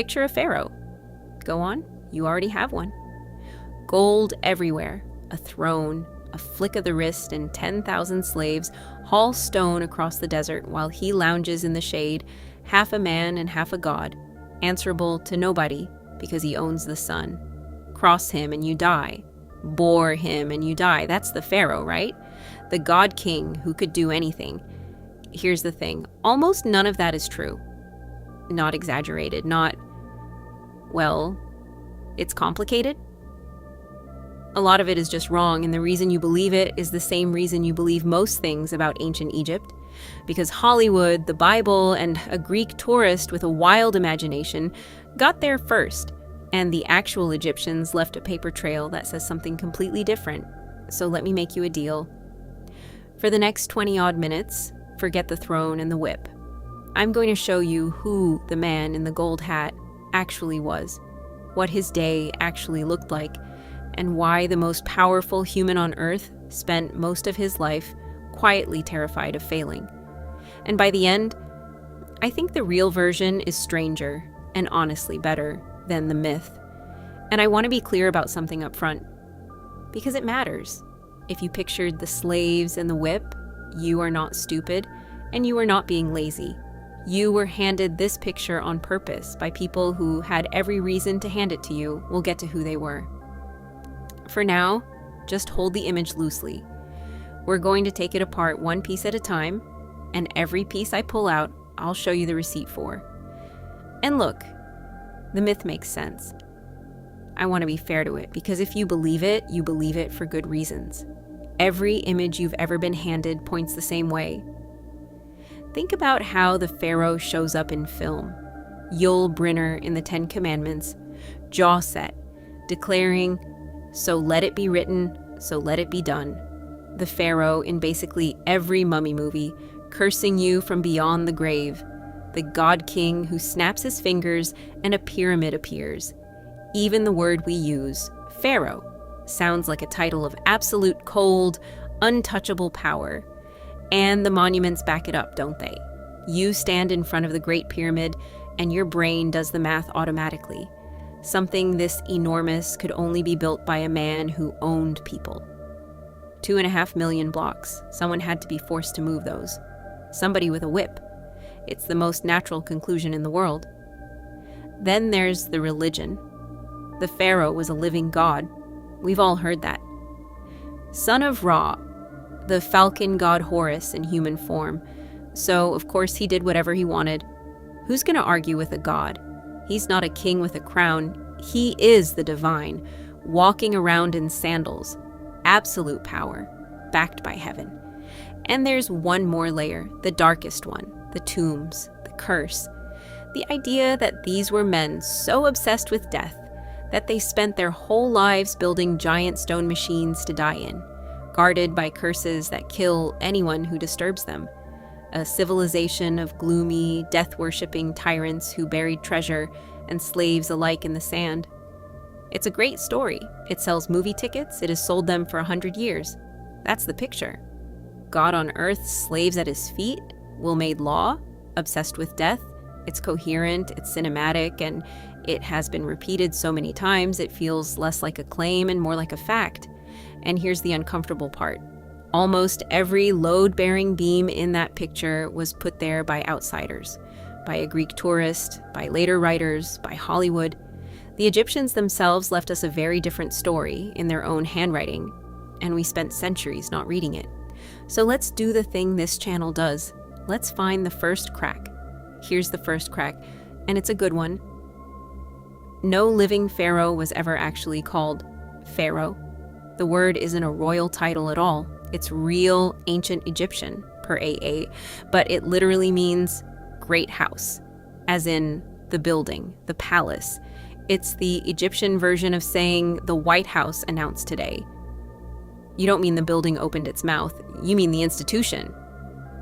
Picture a pharaoh. Go on, you already have one. Gold everywhere, a throne, a flick of the wrist, and 10,000 slaves haul stone across the desert while he lounges in the shade, half a man and half a god, answerable to nobody because he owns the sun. Cross him and you die. Bore him and you die. That's the pharaoh, right? The god king who could do anything. Here's the thing. Almost none of that is true. Not exaggerated, well, it's complicated. A lot of it is just wrong, and the reason you believe it is the same reason you believe most things about ancient Egypt. Because Hollywood, the Bible, and a Greek tourist with a wild imagination got there first, and the actual Egyptians left a paper trail that says something completely different. So let me make you a deal. For the next 20-odd minutes, forget the throne and the whip. I'm going to show you who the man in the gold hat actually was, what his day actually looked like, and why the most powerful human on earth spent most of his life quietly terrified of failing. And by the end, I think the real version is stranger and honestly better than the myth. And I want to be clear about something up front, because it matters. If you pictured the slaves and the whip, you are not stupid, and you are not being lazy. You were handed this picture on purpose by people who had every reason to hand it to you. We'll get to who they were. For now, just hold the image loosely. We're going to take it apart one piece at a time, and every piece I pull out, I'll show you the receipt for. And look, the myth makes sense. I want to be fair to it, because if you believe it for good reasons. Every image you've ever been handed points the same way. Think about how the pharaoh shows up in film. Yul Brynner in the Ten Commandments, jaw set, declaring, "So let it be written, so let it be done." The pharaoh in basically every mummy movie, cursing you from beyond the grave. The god king who snaps his fingers and a pyramid appears. Even the word we use, pharaoh, sounds like a title of absolute cold, untouchable power. And the monuments back it up, don't they? You stand in front of the Great Pyramid, and your brain does the math automatically. Something this enormous could only be built by a man who owned people. 2.5 million blocks. Someone had to be forced to move those. Somebody with a whip. It's the most natural conclusion in the world. Then there's the religion. The pharaoh was a living god. We've all heard that. Son of Ra, the falcon god Horus in human form. So, of course, he did whatever he wanted. Who's going to argue with a god? He's not a king with a crown. He is the divine, walking around in sandals. Absolute power, backed by heaven. And there's one more layer, the darkest one, the tombs, the curse. The idea that these were men so obsessed with death that they spent their whole lives building giant stone machines to die in, guarded by curses that kill anyone who disturbs them. A civilization of gloomy, death-worshipping tyrants who buried treasure and slaves alike in the sand. It's a great story. It sells movie tickets. It has sold them for 100 years. That's the picture. God on earth, slaves at his feet, will-made law, obsessed with death. It's coherent, it's cinematic, and it has been repeated so many times it feels less like a claim and more like a fact. And here's the uncomfortable part. Almost every load-bearing beam in that picture was put there by outsiders, by a Greek tourist, by later writers, by Hollywood. The Egyptians themselves left us a very different story in their own handwriting, and we spent centuries not reading it. So let's do the thing this channel does. Let's find the first crack. Here's the first crack, and it's a good one. No living pharaoh was ever actually called pharaoh. The word isn't a royal title at all. It's real ancient Egyptian, per AA, but it literally means great house, as in the building, the palace. It's the Egyptian version of saying the White House announced today. You don't mean the building opened its mouth, you mean the institution.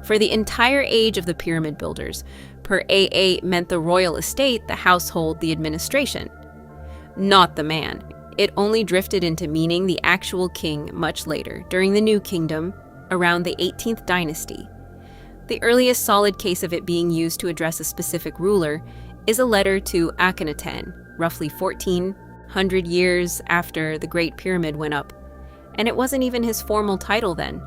For the entire age of the pyramid builders, per AA meant the royal estate, the household, the administration. Not the man. It only drifted into meaning the actual king much later, during the New Kingdom, around the 18th dynasty. The earliest solid case of it being used to address a specific ruler is a letter to Akhenaten, roughly 1400 years after the Great Pyramid went up. And it wasn't even his formal title then.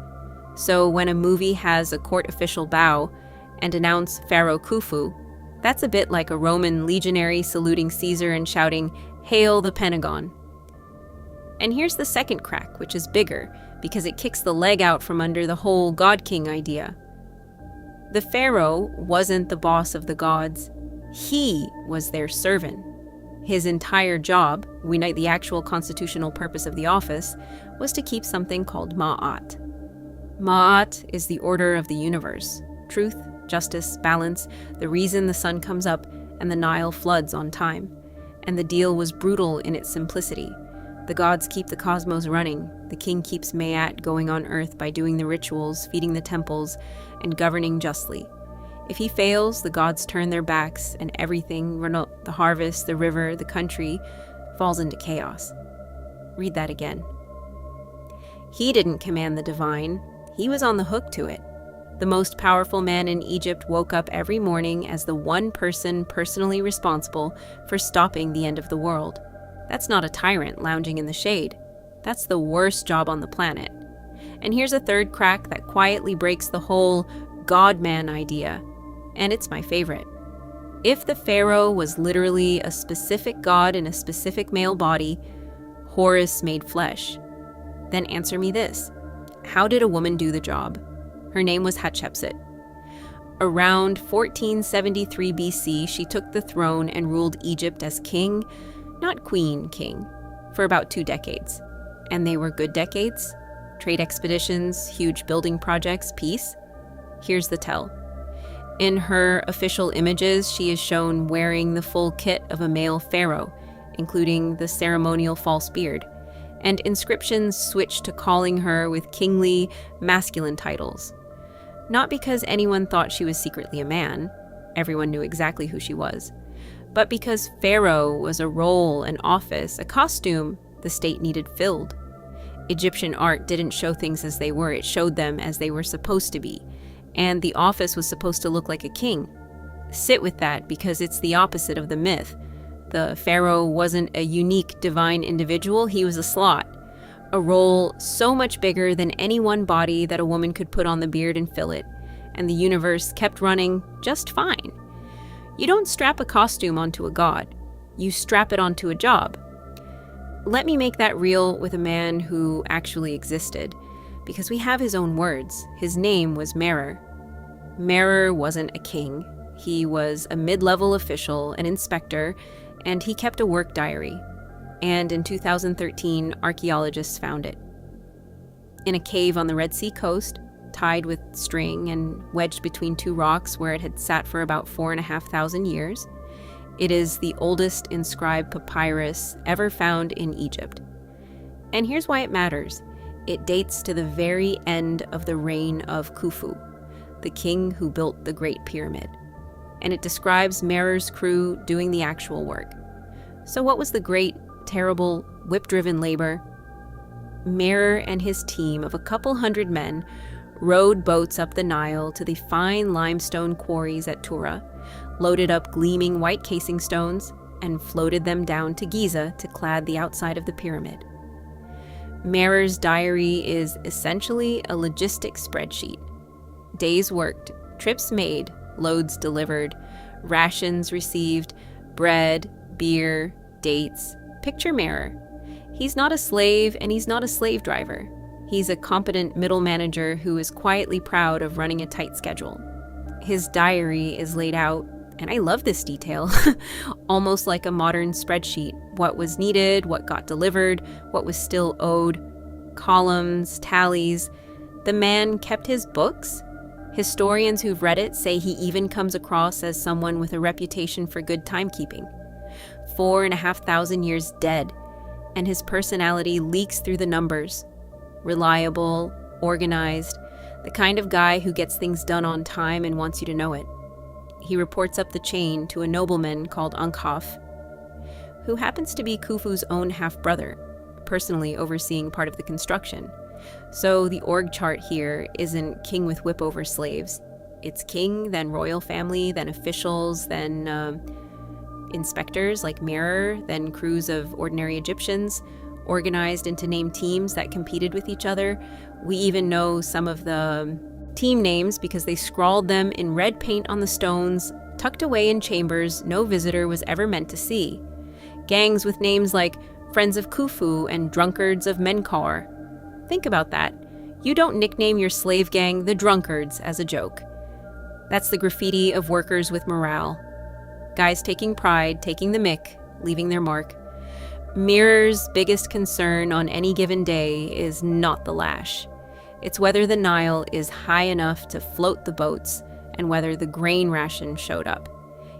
So when a movie has a court official bow and announce Pharaoh Khufu, that's a bit like a Roman legionary saluting Caesar and shouting, "Hail the Pentagon." And here's the second crack, which is bigger, because it kicks the leg out from under the whole God-King idea. The pharaoh wasn't the boss of the gods. He was their servant. His entire job, the actual constitutional purpose of the office, was to keep something called Ma'at. Ma'at is the order of the universe. Truth, justice, balance, the reason the sun comes up and the Nile floods on time. And the deal was brutal in its simplicity. The gods keep the cosmos running. The king keeps Ma'at going on earth by doing the rituals, feeding the temples, and governing justly. If he fails, the gods turn their backs, and everything, the harvest, the river, the country, falls into chaos. Read that again. He didn't command the divine. He was on the hook to it. The most powerful man in Egypt woke up every morning as the one person personally responsible for stopping the end of the world. That's not a tyrant lounging in the shade. That's the worst job on the planet. And here's a third crack that quietly breaks the whole God-man idea. And it's my favorite. If the pharaoh was literally a specific god in a specific male body, Horus made flesh, then answer me this. How did a woman do the job? Her name was Hatshepsut. Around 1473 BC, she took the throne and ruled Egypt as king, not queen king, for about 2 decades. And they were good decades? Trade expeditions, huge building projects, peace? Here's the tell. In her official images, she is shown wearing the full kit of a male pharaoh, including the ceremonial false beard, and inscriptions switched to calling her with kingly, masculine titles. Not because anyone thought she was secretly a man, everyone knew exactly who she was, but because pharaoh was a role, an office, a costume the state needed filled. Egyptian art didn't show things as they were, it showed them as they were supposed to be. And the office was supposed to look like a king. Sit with that, because it's the opposite of the myth. The pharaoh wasn't a unique divine individual, he was a slot. A role so much bigger than any one body that a woman could put on the beard and fill it. And the universe kept running just fine. You don't strap a costume onto a god. You strap it onto a job. Let me make that real with a man who actually existed. Because we have his own words. His name was Merer. Merer wasn't a king. He was a mid-level official, an inspector, and he kept a work diary. And in 2013, archaeologists found it. In a cave on the Red Sea coast, tied with string and wedged between 2 rocks where it had sat for about 4,500 years, it is the oldest inscribed papyrus ever found in Egypt. And here's why it matters. It dates to the very end of the reign of Khufu, the king who built the Great Pyramid. And it describes Merer's crew doing the actual work. So what was the great, terrible, whip-driven labor? Merer and his team of a couple hundred men rowed boats up the Nile to the fine limestone quarries at Tura, loaded up gleaming white casing stones, and floated them down to Giza to clad the outside of the pyramid. Merer's diary is essentially a logistics spreadsheet. Days worked, trips made, loads delivered, rations received, bread, beer, dates. Picture Merer. He's not a slave and he's not a slave driver. He's a competent middle manager who is quietly proud of running a tight schedule. His diary is laid out, and I love this detail, almost like a modern spreadsheet. What was needed, what got delivered, what was still owed, columns, tallies. The man kept his books. Historians who've read it say he even comes across as someone with a reputation for good timekeeping. 4,500 years dead, and his personality leaks through the numbers. Reliable, organized, the kind of guy who gets things done on time and wants you to know it. He reports up the chain to a nobleman called Ankhaf, who happens to be Khufu's own half-brother, personally overseeing part of the construction. So the org chart here isn't king with whip over slaves. It's king, then royal family, then officials, then inspectors like Mirror, then crews of ordinary Egyptians, organized into named teams that competed with each other. We even know some of the team names because they scrawled them in red paint on the stones, tucked away in chambers no visitor was ever meant to see. Gangs with names like Friends of Khufu and Drunkards of Menkaure. Think about that. You don't nickname your slave gang the Drunkards as a joke. That's the graffiti of workers with morale. Guys taking pride, taking the mick, leaving their mark. Mirror's biggest concern on any given day is not the lash. It's whether the Nile is high enough to float the boats and whether the grain ration showed up.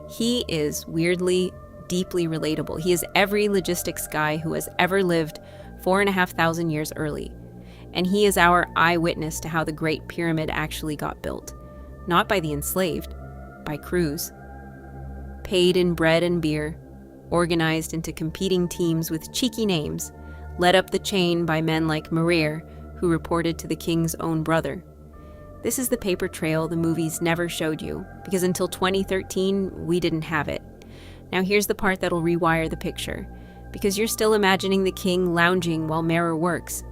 He is weirdly, deeply relatable. He is every logistics guy who has ever lived 4,500 years early. And he is our eyewitness to how the Great Pyramid actually got built. Not by the enslaved, by crews. Paid in bread and beer, organized into competing teams with cheeky names, led up the chain by men like Marir, who reported to the king's own brother. This is the paper trail the movies never showed you, because until 2013, we didn't have it. Now here's the part that'll rewire the picture, because you're still imagining the king lounging while Mirror works.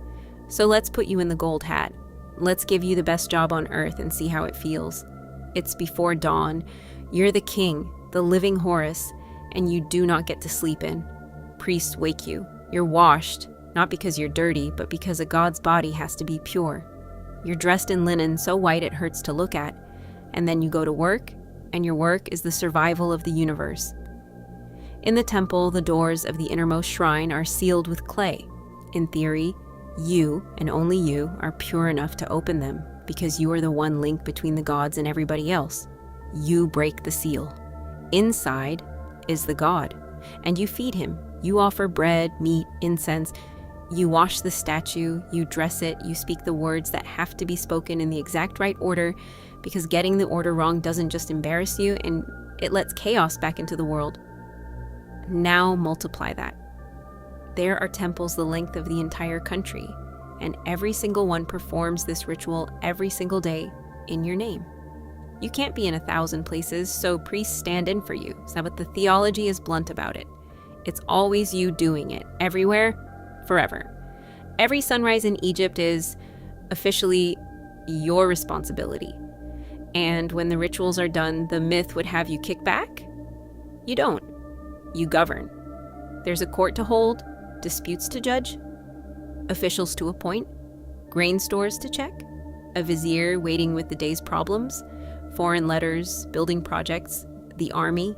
So let's put you in the gold hat. Let's give you the best job on earth and see how it feels. It's before dawn. You're the king, the living Horus, and you do not get to sleep in. Priests wake you. You're washed, not because you're dirty, but because a god's body has to be pure. You're dressed in linen so white it hurts to look at, and then you go to work, and your work is the survival of the universe. In the temple, the doors of the innermost shrine are sealed with clay. In theory, you, and only you, are pure enough to open them, because you are the one link between the gods and everybody else. You break the seal. Inside is the god, and you feed him. You offer bread, meat, incense. You wash the statue, you dress it, you speak the words that have to be spoken in the exact right order, because getting the order wrong doesn't just embarrass you, and it lets chaos back into the world. Now multiply that. There are temples the length of the entire country, and every single one performs this ritual every single day in your name. You can't be in 1,000 places, so priests stand in for you. But the theology is blunt about it. It's always you doing it, everywhere, forever. Every sunrise in Egypt is officially your responsibility. And when the rituals are done, the myth would have you kick back. You don't. You govern. There's a court to hold, disputes to judge, officials to appoint, grain stores to check, a vizier waiting with the day's problems, foreign letters, building projects, the army.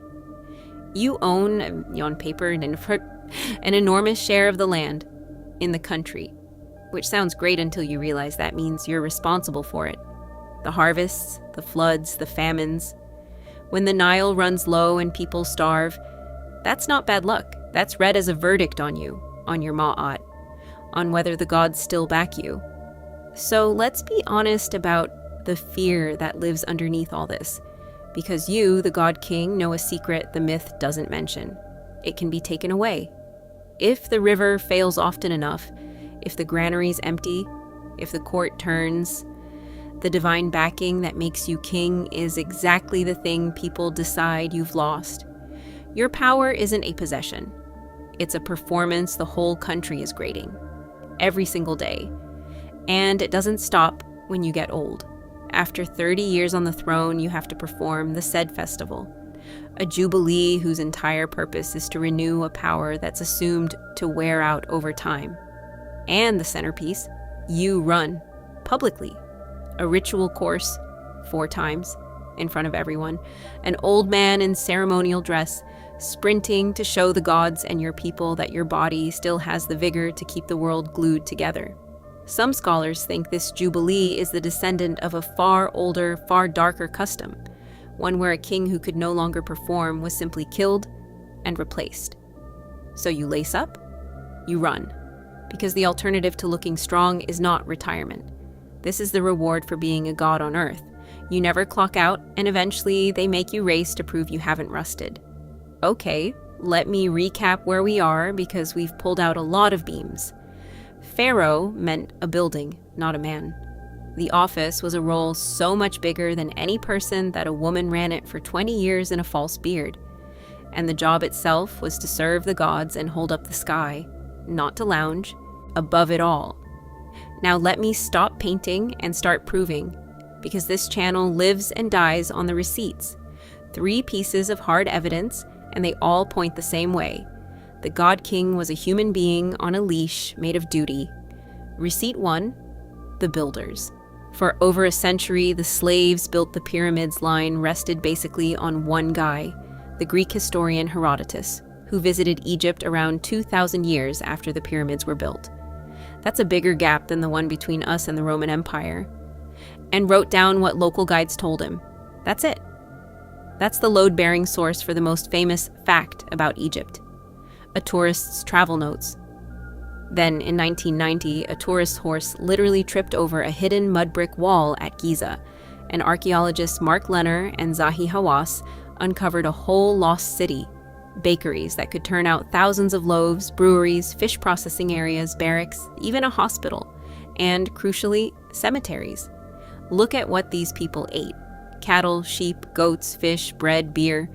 You own, on paper, an enormous share of the land in the country, which sounds great until you realize that means you're responsible for it. The harvests, the floods, the famines. When the Nile runs low and people starve, that's not bad luck. That's read as a verdict on you, on your ma'at, on whether the gods still back you. So let's be honest about the fear that lives underneath all this, because you, the god king, know a secret the myth doesn't mention. It can be taken away. If the river fails often enough, if the granary's empty, if the court turns, the divine backing that makes you king is exactly the thing people decide you've lost. Your power isn't a possession. It's a performance the whole country is grading, every single day. And it doesn't stop when you get old. After 30 years on the throne, you have to perform the Sed Festival, a jubilee whose entire purpose is to renew a power that's assumed to wear out over time. And the centerpiece, you run, publicly, a ritual course, 4 times, in front of everyone, an old man in ceremonial dress, sprinting to show the gods and your people that your body still has the vigor to keep the world glued together. Some scholars think this jubilee is the descendant of a far older, far darker custom, one where a king who could no longer perform was simply killed and replaced. So you lace up, you run, because the alternative to looking strong is not retirement. This is the reward for being a god on earth. You never clock out, and eventually they make you race to prove you haven't rusted. Okay, let me recap where we are, because we've pulled out a lot of beams. Pharaoh meant a building, not a man. The office was a role so much bigger than any person that a woman ran it for 20 years in a false beard. and the job itself was to serve the gods and hold up the sky, not to lounge, above it all. Now let me stop painting and start proving, because this channel lives and dies on the receipts. 3 pieces of hard evidence, and they all point the same way. The God King was a human being on a leash made of duty. Receipt 1, the builders. For over a century, the slaves built the pyramids line rested basically on one guy, the Greek historian Herodotus, who visited Egypt around 2,000 years after the pyramids were built. That's a bigger gap than the one between us and the Roman Empire. And wrote down what local guides told him. That's it. That's the load-bearing source for the most famous fact about Egypt: a tourist's travel notes. Then, in 1990, a tourist horse literally tripped over a hidden mud brick wall at Giza, and archaeologists Mark Lenner and Zahi Hawass uncovered a whole lost city, bakeries that could turn out thousands of loaves, breweries, fish processing areas, barracks, even a hospital, and, crucially, cemeteries. Look at what these people ate: cattle, sheep, goats, fish, bread, beer.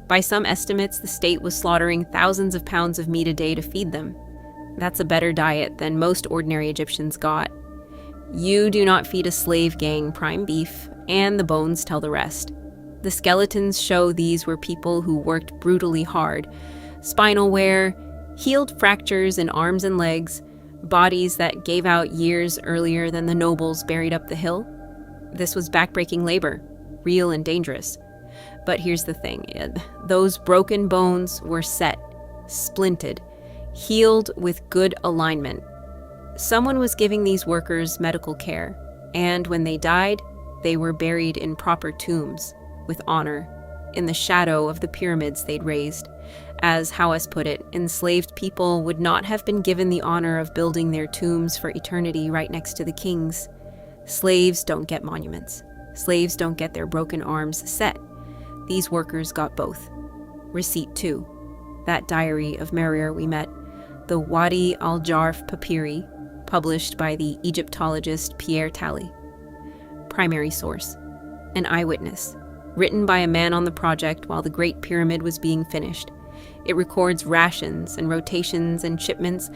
By some estimates, the state was slaughtering thousands of pounds of meat a day to feed them. That's a better diet than most ordinary Egyptians got. You do not feed a slave gang prime beef, and the bones tell the rest. The skeletons show these were people who worked brutally hard. Spinal wear, healed fractures in arms and legs, bodies that gave out years earlier than the nobles buried up the hill. This was backbreaking labor, real and dangerous. But here's the thing, those broken bones were set, splinted, healed with good alignment. Someone was giving these workers medical care, and when they died, they were buried in proper tombs, with honor, in the shadow of the pyramids they'd raised. As Hawass put it, enslaved people would not have been given the honor of building their tombs for eternity right next to the kings. Slaves don't get monuments. Slaves don't get their broken arms set. These workers got both. Receipt 2, that diary of Merir we met, the Wadi al-Jarf papyri, published by the Egyptologist Pierre Talley. Primary source, an eyewitness, written by a man on the project while the Great Pyramid was being finished. It records rations and rotations and shipments,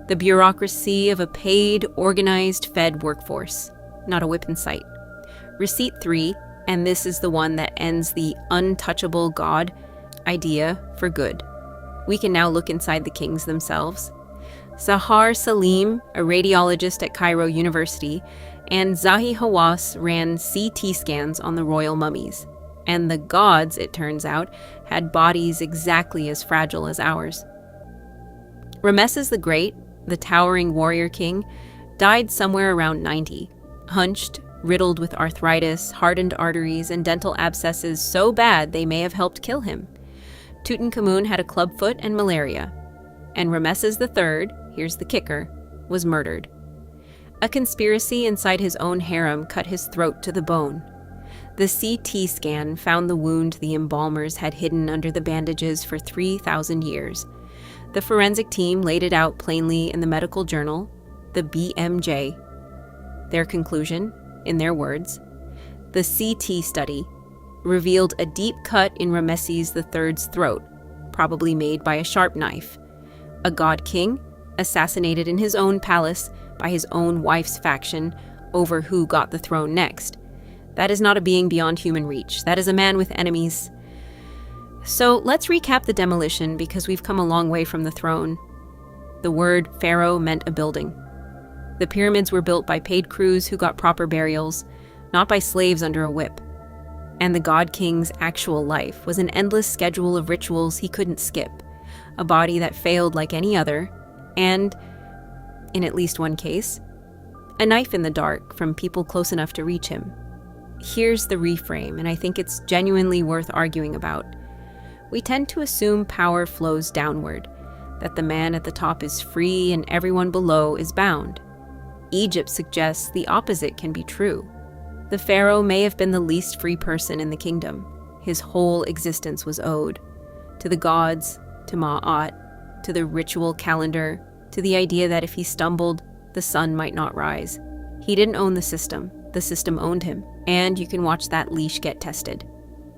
the bureaucracy of a paid, organized, fed workforce, not a whip in sight. Receipt 3, and this is the one that ends the untouchable God idea for good. We can now look inside the kings themselves. Zahar Salim, a radiologist at Cairo University, and Zahi Hawass ran CT scans on the royal mummies. And the gods, it turns out, had bodies exactly as fragile as ours. Ramesses the Great, the towering warrior king, died somewhere around 90, hunched, riddled with arthritis, hardened arteries, and dental abscesses so bad they may have helped kill him. Tutankhamun had a clubfoot and malaria. And Ramesses III, here's the kicker, was murdered. A conspiracy inside his own harem cut his throat to the bone. The CT scan found the wound the embalmers had hidden under the bandages for 3,000 years. The forensic team laid it out plainly in the medical journal, the BMJ. Their conclusion, in their words, the CT study revealed a deep cut in Ramesses III's throat, probably made by a sharp knife. A god king, assassinated in his own palace by his own wife's faction over who got the throne next. That is not a being beyond human reach. That is a man with enemies. So let's recap the demolition, because we've come a long way from the throne. The word pharaoh meant a building. The pyramids were built by paid crews who got proper burials, not by slaves under a whip. And the god king's actual life was an endless schedule of rituals he couldn't skip, a body that failed like any other, and, in at least one case, a knife in the dark from people close enough to reach him. Here's the reframe, and I think it's genuinely worth arguing about. We tend to assume power flows downward, that the man at the top is free and everyone below is bound. Egypt suggests the opposite can be true. The pharaoh may have been the least free person in the kingdom. His whole existence was owed to the gods, to Ma'at, to the ritual calendar, to the idea that if he stumbled, the sun might not rise. He didn't own the system owned him, and you can watch that leash get tested.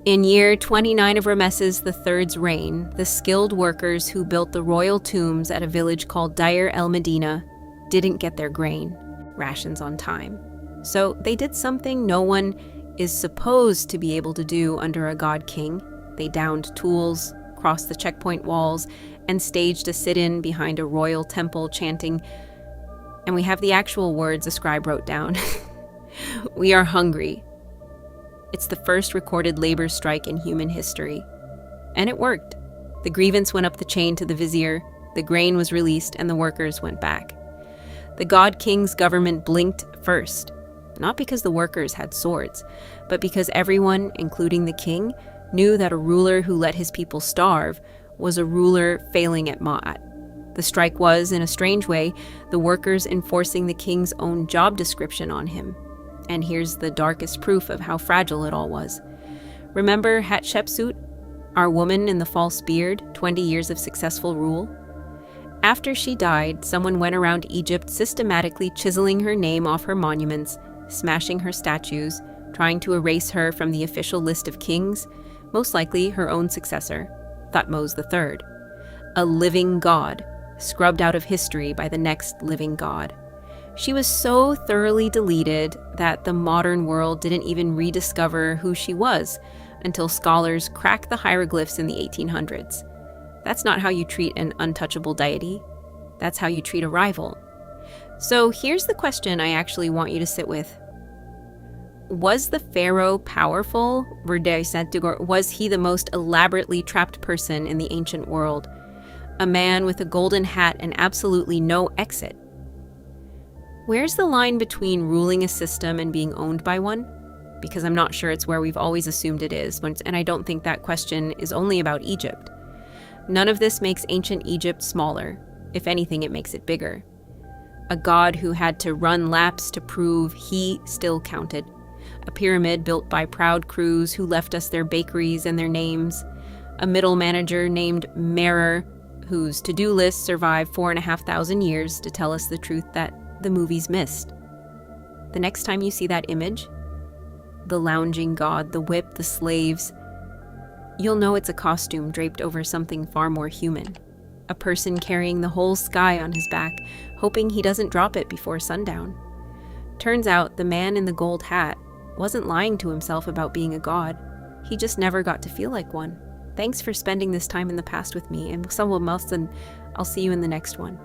In year 29 of Ramesses III's reign, the skilled workers who built the royal tombs at a village called Deir el-Medina didn't get their grain rations on time. So they did something no one is supposed to be able to do under a god king. They downed tools, crossed the checkpoint walls, and staged a sit-in behind a royal temple chanting, and we have the actual words a scribe wrote down. "We are hungry." It's the first recorded labor strike in human history. And it worked. The grievance went up the chain to the vizier, the grain was released, and the workers went back. The god king's government blinked first, not because the workers had swords, but because everyone, including the king, knew that a ruler who let his people starve was a ruler failing at Ma'at. The strike was, in a strange way, the workers enforcing the king's own job description on him. And here's the darkest proof of how fragile it all was. Remember Hatshepsut, our woman in the false beard, 20 years of successful rule? After she died, someone went around Egypt systematically chiseling her name off her monuments, smashing her statues, trying to erase her from the official list of kings, most likely her own successor, Thutmose III. A living god, scrubbed out of history by the next living god. She was so thoroughly deleted that the modern world didn't even rediscover who she was until scholars cracked the hieroglyphs in the 1800s. That's not how you treat an untouchable deity. That's how you treat a rival. So here's the question I actually want you to sit with. Was the pharaoh powerful? Was he the most elaborately trapped person in the ancient world? A man with a golden hat and absolutely no exit? Where's the line between ruling a system and being owned by one? Because I'm not sure it's where we've always assumed it is, and I don't think that question is only about Egypt. None of this makes ancient Egypt smaller. If anything, it makes it bigger. A god who had to run laps to prove he still counted. A pyramid built by proud crews who left us their bakeries and their names. A middle manager named Merer, whose to-do list survived 4,500 years to tell us the truth that the movies missed. The next time you see that image, the lounging god, the whip, the slaves, you'll know it's a costume draped over something far more human. A person carrying the whole sky on his back, hoping he doesn't drop it before sundown. Turns out the man in the gold hat wasn't lying to himself about being a god. He just never got to feel like one. Thanks for spending this time in the past with me and someone else, and I'll see you in the next one.